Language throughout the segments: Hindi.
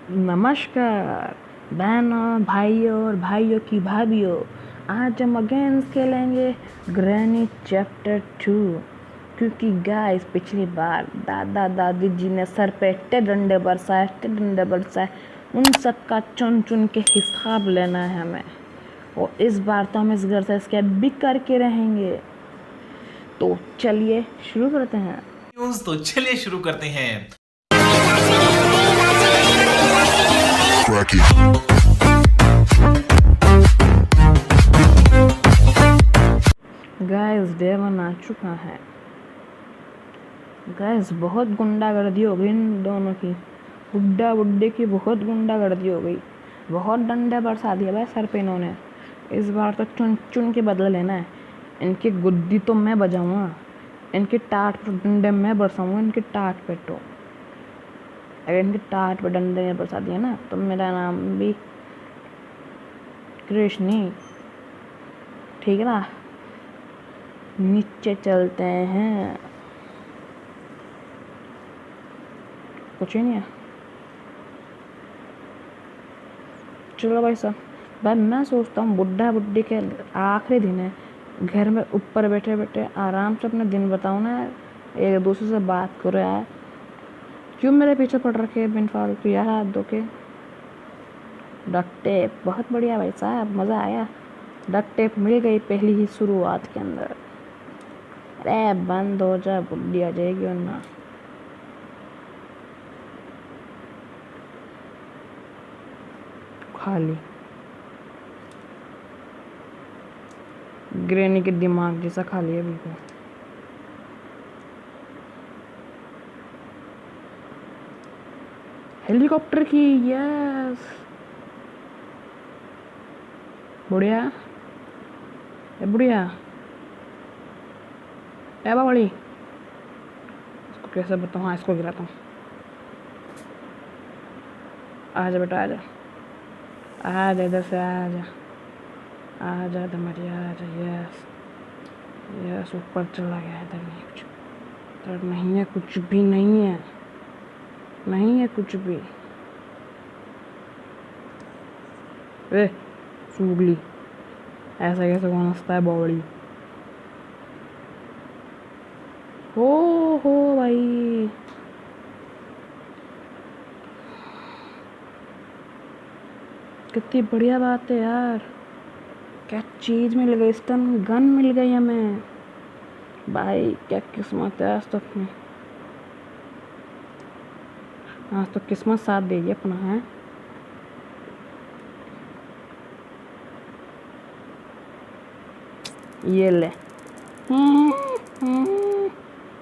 नमस्कार बहनों, भाइयों और भाइयों की भाभियों। आज हम अगेन खेलेंगे ग्रैनी चैप्टर 2। क्योंकि गाइस पिछली बार दादा दादी जी ने सर पे इतने डंडे बरसाए, उन सब का चुन चुन के हिसाब लेना है हमें। और इस बार तो हम इस घर से इसके भी करके रहेंगे। तो चलिए शुरू करते हैं। तो चलिए शुरू करते हैं। गाइस डे 1 आ चुका है। गाइस बहुत गुंडागर्दी हो गई इन दोनों की, बुड्ढा बुड्ढे की बहुत गुंडागर्दी हो गई। बहुत डंडे बरसा दिया भाई सर पे इन्होंने। इस बार तो चुन चुन के बदला लेना है। इनकी गुद्दी तो मैं बजाऊंगा, इनकी टाट पर डंडे मैं बरसाऊंगा। इनकी टाट पे तो अगर इनकी टाट पर डंडे ने बरसा दिया ना तो मेरा नाम भी कृष्णी, ठीक है ना। नीचे चलते हैं। कुछ ही नहीं है। चलो भाई साहब, भाई मैं सोचता हूँ बुड्ढा बुड्ढी के आखिरी दिन है, घर में ऊपर बैठे बैठे आराम से अपना दिन बताओ ना यार, एक दूसरे से बात करो यार। क्यों मेरे पीछे पड़ रखे बिन फालतू यार हाथ धो के। डक टेप बहुत बढ़िया भाई साहब, मज़ा आया। डक टेप मिल गई पहली ही शुरुआत के अंदर। अरे बंद हो जा, बुड्ढी आ जाएगी वरना। खाली ग्रैनी के दिमाग जैसा खाली है बिल्कुल। हेलीकॉप्टर की, यस बढ़िया। ए बढ़िया, ए बावली, इसको कैसे बताऊँ। हाँ इसको गिराता हूँ। आजा बेटा आजा, आजा इधर से आजा, आजा इधर मेरी आजा। यस यस, ऊपर चला गया। इधर नहीं कुछ, इधर नहीं है कुछ भी, नहीं है, नहीं है कुछ भी। ए सूगली, ऐसा कैसे कौन हंसता है बावली। हो भाई, कितनी बढ़िया बात है यार। क्या चीज़ मिल गई, स्टन गन मिल गई हमें भाई। क्या किस्मत है आज तो अपनी, आज तो किस्मत साथ देगी अपना है। ये ले।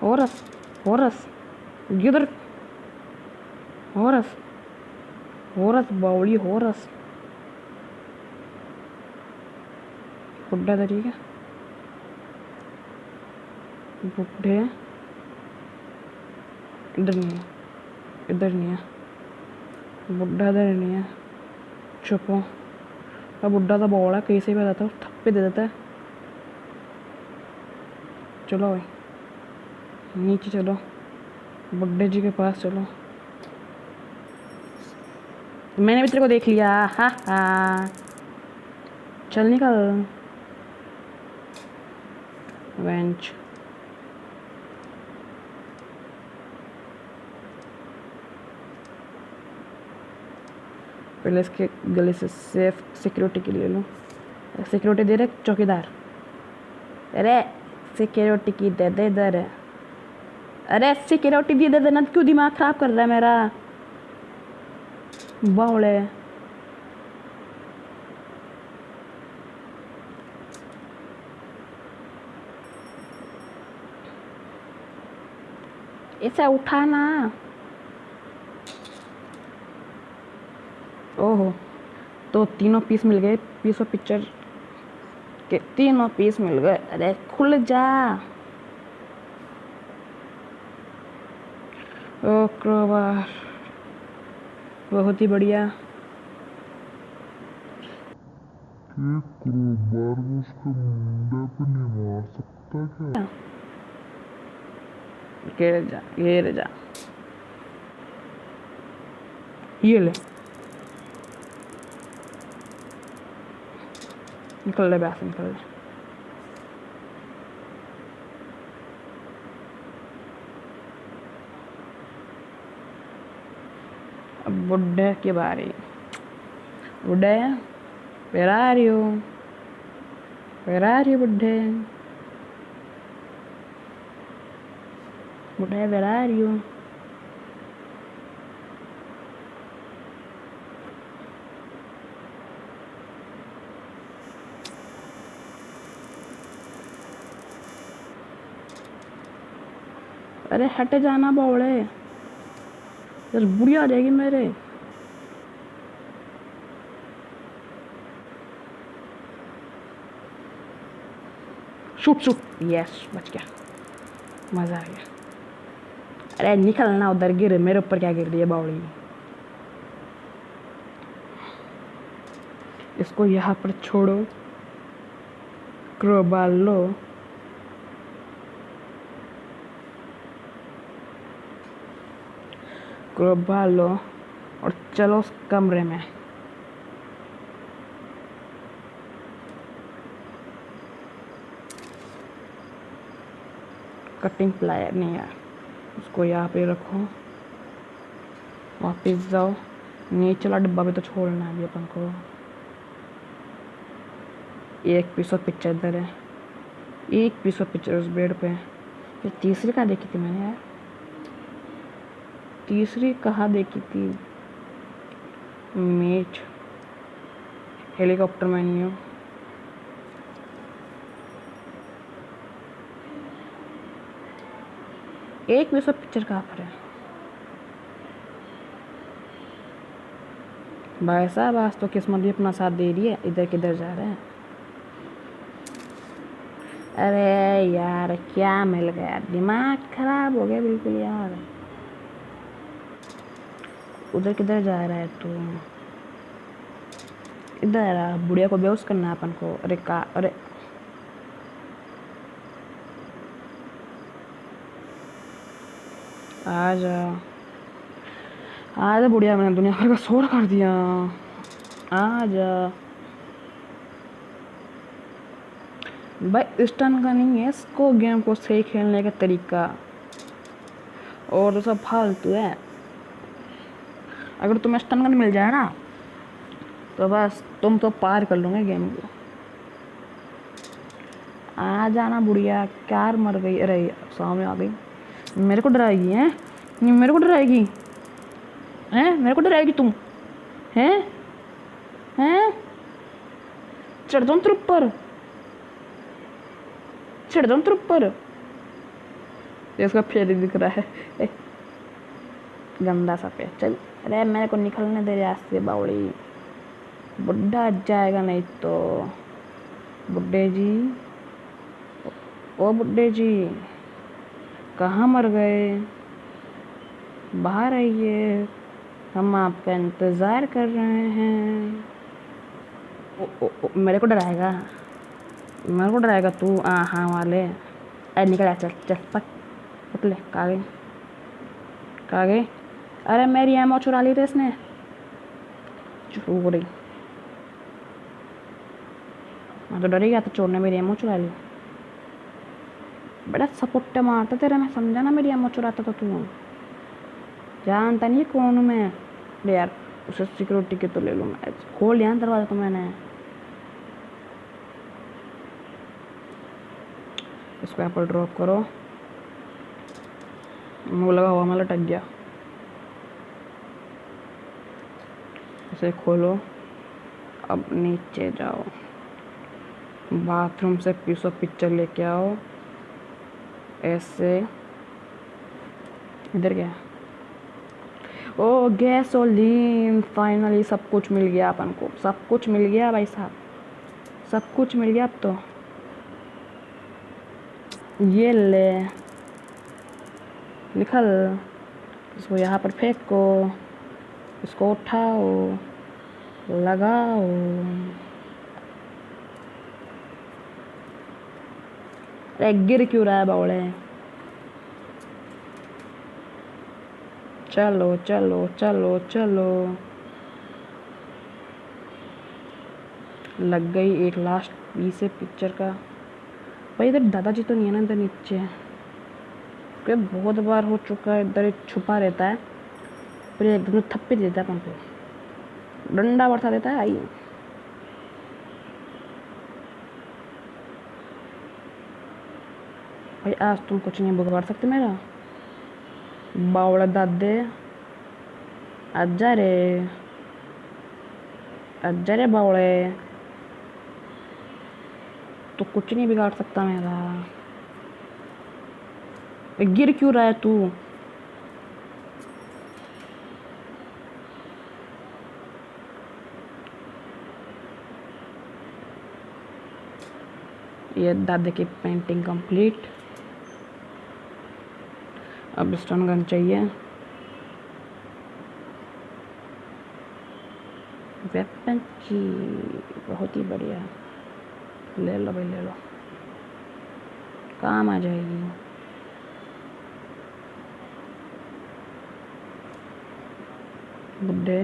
होरस होरस गिदर, होरस होरस बावली होरस। बुड्ढा था ठीक है, बुड्ढे इधर नहीं है, इधर नहीं है बुड्ढा, इधर नहीं है। चुप हो। अब बुड्ढा तो बौड़ा कैसे भी आता है, थप्पे दे देता है। चलो भाई नीचे चलो, बुड्ढे जी के पास चलो। मैंने भी तेरे को देख लिया, हा हा। चल निकल बेंच। पहले इसके गले से सेफ सिक्योरिटी के लिए लूँ। सिक्योरिटी दे रहे चौकीदार। अरे सिक्योरिटी की दे दे इधर। अरे सिक्योरिटी दे दे देना, क्यों दिमाग खराब कर रहा है मेरा बावड़े। इसे उठाना। ओहो, तो तीनों पीस मिल गए, पीस ऑफ पिक्चर के तीनों पीस मिल गए। अरे खुल जा। ओ क्रोबार, बहुत ही बढ़िया। क्रोबार में उसके मुंडे पे नहीं मार सकता क्या? गिर जा गिर जा। ये ले, निकल ले बैठ, निकल ले। अब बुड्ढे की बारी। बुड्ढे, where are you? Where are you, बुड्ढे? बुड्ढे, where are you? अरे हट जाना बावड़े, यार बुढ़िया आ जाएगी मेरे। शूट शूट, यस बच गया, मजा आ गया। अरे निकलना उधर, गिर मेरे ऊपर क्या गिर रही है बावड़ी। इसको यहाँ पर छोड़ो, क्रोबाल लो, क्रोबाल लो और चलो उस कमरे में। कटिंग प्लायर नहीं है, उसको यहाँ पे रखो, वापिस जाओ। नीचे वाला डिब्बा भी तो छोड़ना है अभी अपन को। एक पीस ऑफ पिक्चर इधर है, एक पीस ऑफ पिक्चर उस बेड पे। फिर तीसरी कहाँ देखी थी मैंने यार, तीसरी कहाँ देखी थी? मीट, हेलीकॉप्टर मेन्यू, एक पीस ऑफ पिक्चर कहाँ पर है भाई साहब? आज तो किस्मत भी अपना साथ दे रही है। इधर किधर जा रहे हैं? अरे यार क्या मिल गया, दिमाग खराब हो गया बिल्कुल यार। उधर किधर जा रहा है तू? इधर आ, बुढ़िया को बेहोश करना है अपन को। अरे का, अरे आजा आजा बुढ़िया, मैंने दुनिया भर का शोर कर दिया। आजा भाई, स्टन का नहीं है इसको, गेम को सही खेलने का तरीका, और तो सब फालतू है। अगर तुम्हें स्टन गन मिल जाए ना तो बस तुम तो पार कर लोगे गेम को। आ जाना बुढ़िया, कार मर गई। अरे सामने आ गई, मेरे को डराएगी हैं? मेरे को डराएगी हैं? मेरे को डराएगी तुम हैं? हैं? चढ़ जाऊँ तेरे ऊपर, चढ़ जाऊँ तेरे ऊपर। इसका फेर दिख रहा है, गंदा सा पेड़। चल, अरे मेरे को निकलने दे रास्ते बावड़ी, बुढ़ा जाएगा नहीं तो। बुड्ढे जी, ओ बुड्ढे जी, कहाँ मर गए? बाहर आइए, हम आपका इंतज़ार कर रहे हैं। मेरे को डराएगा, मेरे को डराएगा तू? हाँ वाले, अरे निकल, चल चल पक ले। कहाँ गई, कहाँ गई? अरे मेरी एमओ चुरा ली थी इसने, चोरी। मैं तो डर ही गया था, चोर ने मेरी एमओ चुरा ली। बड़ा सपोट्टे मारता तेरा, मैं समझा ना मेरी एमओ चुराता था तू। जानता नहीं कौन हूँ मैं? अरे यार उसे सिक्योरिटी के तो ले लूँ मैं। खोल लिया दरवाजा तो मैंने। इसको यहाँ पर ड्रॉप करो। मुँह लगा हुआ, मैं लटक गया। इसे खोलो, अब नीचे जाओ, बाथरूम से पीस ऑफ पिक्चर लेके आओ। ऐसे इधर गया। ओ गैसोलीन, फाइनली सब कुछ मिल गया अपन को, सब कुछ मिल गया भाई साहब, सब कुछ मिल गया। अब तो ये ले, निकल। इसको यहाँ पर फेंको, इसको उठाओ, लगाओ। अरे गिर क्यों रहा है बावड़े? चलो चलो चलो चलो। लग गई एक लास्ट पीस है पिक्चर का। भाई इधर दादाजी तो नहीं है ना, इधर नीचे क्या बहुत बार हो चुका है, इधर छुपा रहता है, फिर एकदम थप्पी देता है अपन को, डंडा बरसा देता है। आई भाई आज तुम कुछ नहीं बिगाड़ सकते मेरा। बावड़ा दादे आजा रे, आजा रे बावड़े, तो कुछ नहीं बिगाड़ सकता मेरा। गिर क्यों रहा है तू? ये दादे की पेंटिंग कंप्लीट। अब स्टन गन चाहिए। वेपन की बहुत ही बढ़िया, ले लो भाई ले लो, काम आ जाएगी। बुड्ढे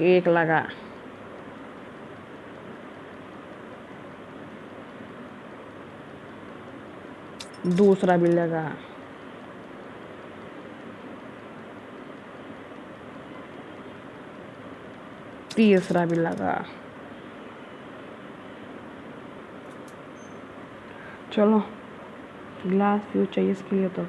एक लगा, दूसरा भी लगा, तीसरा भी लगा। चलो ग्लास व्यू चाहिए इसके लिए तो।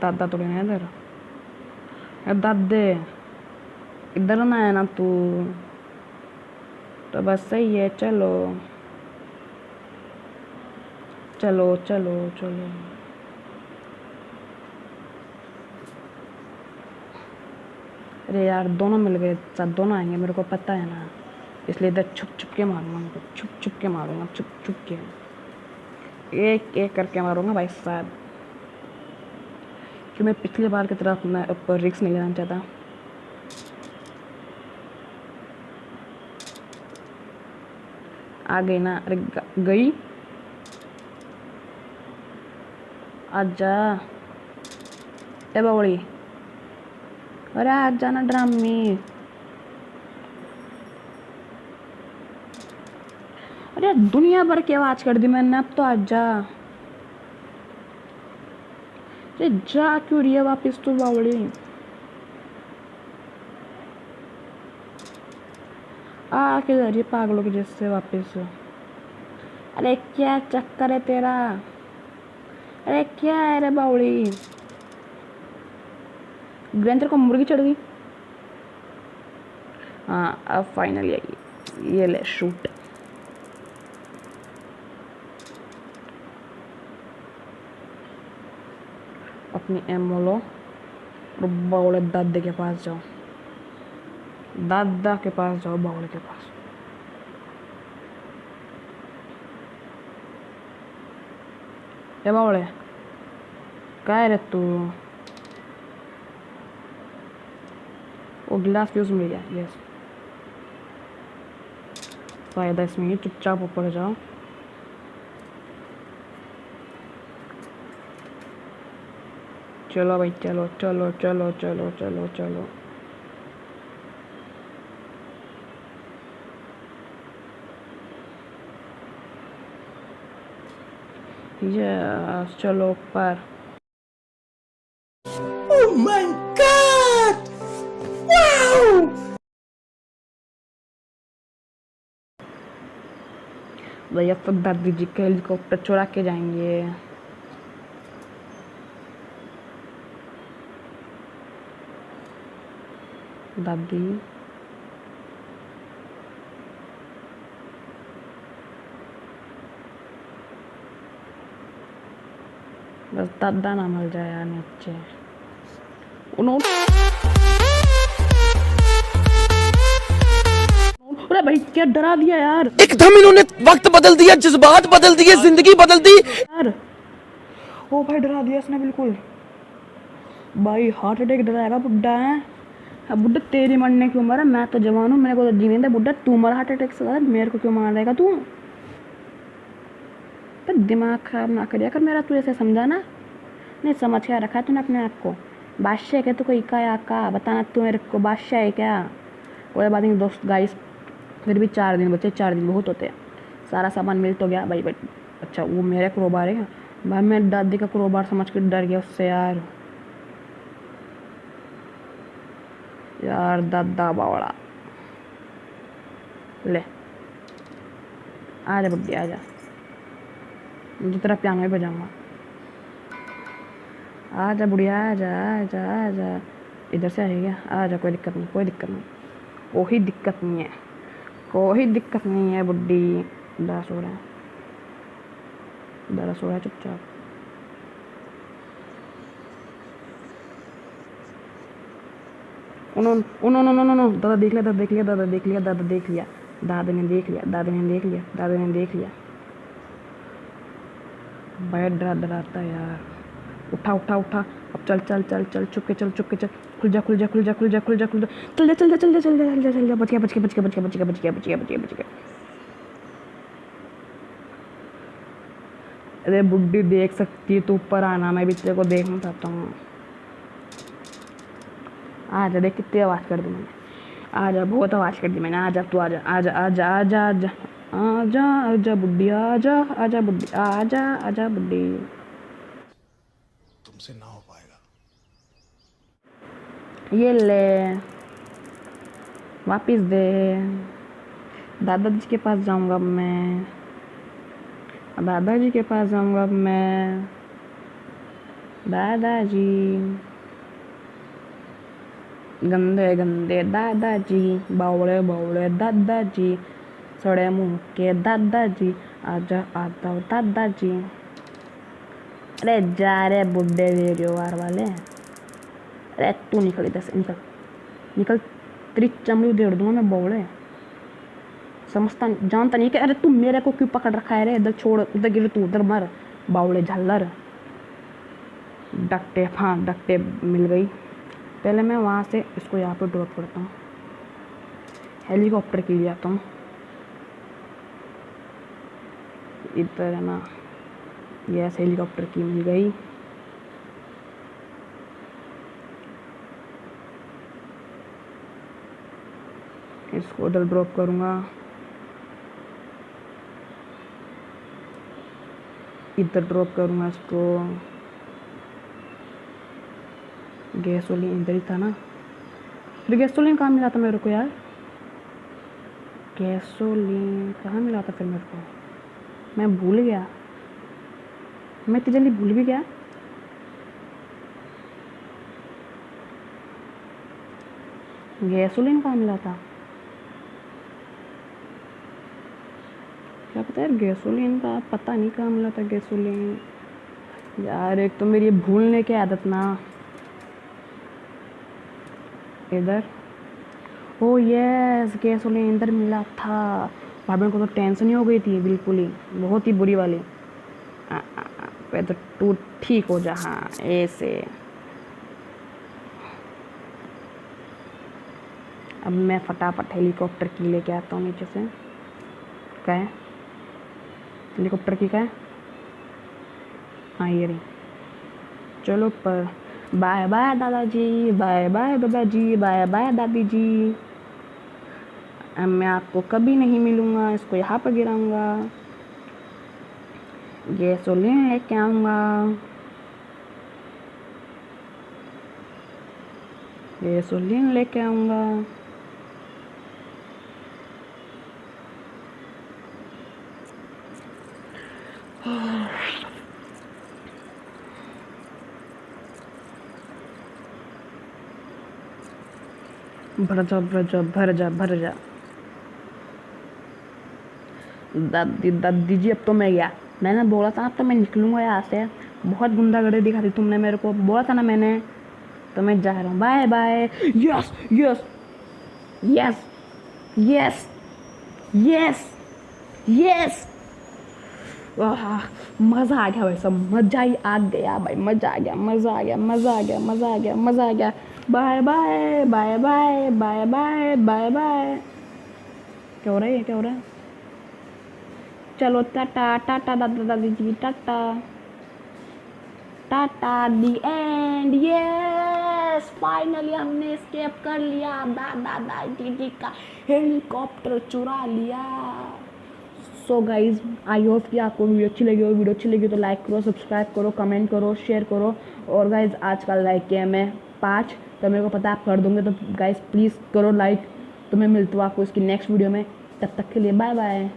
दादा तो नहीं है इधर। दादे इधर ना है ना तू, तो बस सही है। चलो चलो चलो चलो। अरे यार दोनों मिल गए, साथ दोनों आएंगे, मेरे को पता है ना, इसलिए इधर छुप छुप के मारूंगा, उनको छुप छुप के मारूंगा, छुप छुप के एक एक करके मारूंगा भाई साहब, कि मैं पिछली बार की तरफ मैं ऊपर रिस्क नहीं लेना चाहता। आ गई ना? अरे गई, आजा ए बावड़ी, अरे आजा ना ड्रामी। अरे दुनिया भर की आवाज कर दी मैंने, अब तो आजा। अरे जा क्यों रही है वापिस तू बावड़ी? आके जा रही है पागलों के जैसे वापिस। अरे क्या चक्कर है तेरा? अरे क्या है रे बावड़ी? ग्रेंजर को मुर्गी चढ़ गई। हाँ अब फाइनली आई, ये ले शूट। अपनी एमओ लो और बावड़े दादे के पास जाओ, दादा के पास जाओ, बावड़े के पास। ए बावड़े क्या रे तू? वो गिलास फ्यूज मिल गया, यस फायदा इसमें ही, चुपचाप ऊपर जाओ। चलो भाई चलो चलो चलो चलो चलो चलो। यस चलो ऊपर। Oh my God! Wow! भैया तो दादी जी का हेलीकॉप्टर चुरा के जाएंगे। दादी बस दादा ना मिल जाए यार नीचे। अरे भाई क्या डरा दिया यार, एकदम इन्होंने वक्त बदल दिया, जज्बात बदल दिए, जिंदगी बदल दी यार। ओ भाई डरा दिया इसने बिल्कुल। भाई हार्ट अटैक डराएगा बुड्ढा है। अब बुड्ढा तेरी मरने क्यों मरा, मैं तो जवान हूँ, मेरे को तो जीने दे। बुड्ढा तू मरा हार्ट अटैक से, मेरे को क्यों मार देगा तू? तो दिमाग खराब ना करिया कर मेरा, तू ऐसे समझा ना, नहीं समझ क्या रखा है तूने अपने आप को? बादशाह है क्या तू? कोई का या का बताना, तू मेरे को बादशाह है क्या? कोई बात नहीं दोस्त गाइस, फिर भी 4 दिन बचे, 4 दिन बहुत होते हैं। सारा सामान मिल तो गया भाई, बट अच्छा वो मेरे क्रोबार है भाई, मैं दादी का क्रोबार समझ के डर गया उससे यार। यार दादा बावड़ा, ले आजा बुड्ढी आजा, मुझे तेरा पियानो ही बजाऊंगा। आजा बुढ़िया आजा आजा आजा, इधर से आएगा, आजा, कोई दिक्कत नहीं, कोई दिक्कत नहीं, कोई दिक्कत नहीं है, कोई दिक्कत नहीं है बुड्ढी। दादा सो रहा है, दादा सो रहा है चुपचाप। उन्होंने दादा देख लिया, दादा देख लिया, दादा देख लिया, दादा देख लिया, दादा ने देख लिया, दादा ने देख लिया, दादा ने देख लिया। बैठ डराता यार, उठा उठा उठा, अब चल चल चल चल, चुपके चल, चुपके चल, खुल जा खुल जा खुल जा खुल जा खुल जा खुल जा, चल जा चल जा चल जा चल जा चल जा चल जा, बच गया बच गया बच गया बच गया बच गया बच गया बच गया बच गया बच गया। अरे बुड्ढी देख सकती है, तू ऊपर आना, मैं भी तेरे को देखना चाहता हूँ। आजा, देख कितनी आवाज़ कर दी मैंने, आजा, बहुत आवाज़ कर दी मैंने, आजा तू, आजा आजा आजा आजा आजा आजा आजा बुड्ढी, आजा आजा बुड्ढी, आजा आजा बुड्ढी। तुमसे ना हो पाएगा। ये ले, वापिस दे। दादाजी के पास जाऊंगा अब मैं, दादाजी के पास जाऊंगा अब मैं। दादाजी, गंदे गंदे दादाजी, बावड़े बावड़े दादाजी, सड़े मुंह के दादाजी, आजा आता दादाजी। अरे जा रे बुड्ढे वीडियोवार वाले, अरे तू निकल इधर से, निकल निकल, तेरी चमड़ी उधेड़ दूंगा मैं बावड़े, समझता जानता नहीं कि अरे तू मेरे को क्यों पकड़ रखा है रे, इधर छोड़, उधर गिर, तू उधर मर, बावड़े झल्लर। डक टेप, हाँ डक टेप मिल गई। पहले मैं वहाँ से इसको यहाँ पे ड्रॉप करता हूँ, हेलीकॉप्टर के लिए आता हूँ इधर है ना। यस, हेलीकॉप्टर की मिल गई। इसको उधर ड्रॉप करूँगा, इधर ड्रॉप करूँगा इसको। गैसोलीन इधर ही था ना, फिर गैसोलीन कहाँ मिला था मेरे को यार? गैसोलीन कहाँ मिला था फिर मेरे को? मैं भूल गया, मैं इतनी जल्दी भूल भी गया। गैसोलीन कहाँ मिला था? क्या पता यार, गैसोलीन का पता नहीं कहाँ मिला था गैसोलीन यार। एक तो मेरी भूलने की आदत ना। इधर, ओ यस, गैसोलीन इधर मिला था। भाभी को तो टेंशन ही हो गई थी बिल्कुल ही, बहुत ही बुरी वाली। पे तो तू ठीक हो जा, हाँ ऐसे। अब मैं फटाफट हेलीकॉप्टर की लेके आता हूँ नीचे से। क्या है हेलीकॉप्टर की? क्या है? हाँ ये रही, चलो पर। बाय बाय दादाजी, बाय बाय दादाजी, बाय बाय दादी जी। अब मैं आपको कभी नहीं मिलूँगा, इसको यहाँ पर गिराऊँगा, गैसोलीन लेके आऊँगा, गैसोलीन लेके आऊँगा। भर जा भर जा भर जा भर जा। दादी दादी जी, अब तो मैं गया। मैंने बोला था अब तो मैं निकलूँगा यहाँ से, बहुत गुंडागर्दी दिखा दी तुमने मेरे को, बोला था ना मैंने, तो मैं जा रहा हूँ, bye bye. Yes yes yes yes yes yes, मज़ा आ गया भाई, सब मज़ा ही आ गया भाई, मज़ा आ गया, मज़ा आ गया, मज़ा आ गया, मज़ा आ गया, मज़ा आ गया। Bye bye bye bye bye bye bye bye. क्या हो रहा है ये, क्या हो रहा है? चलो टाटा टाटा दादा दादी जी, टाटा टाटा, दी एंड। यस, फाइनली हमने एस्केप कर लिया, दादा दादी जी का हेलीकॉप्टर चुरा लिया। सो गाइज, आई होप कि आपको वीडियो अच्छी लगी हो। वीडियो अच्छी लगी तो लाइक करो, सब्सक्राइब करो, कमेंट करो, शेयर करो। और गाइज आज का लाइक किया मैं 5, तो मेरे को पता आप कर दोगे, तो गाइज प्लीज़ करो लाइक। तो मैं मिलता हूँ आपको इसकी नेक्स्ट वीडियो में, तब तक के लिए बाय बाय।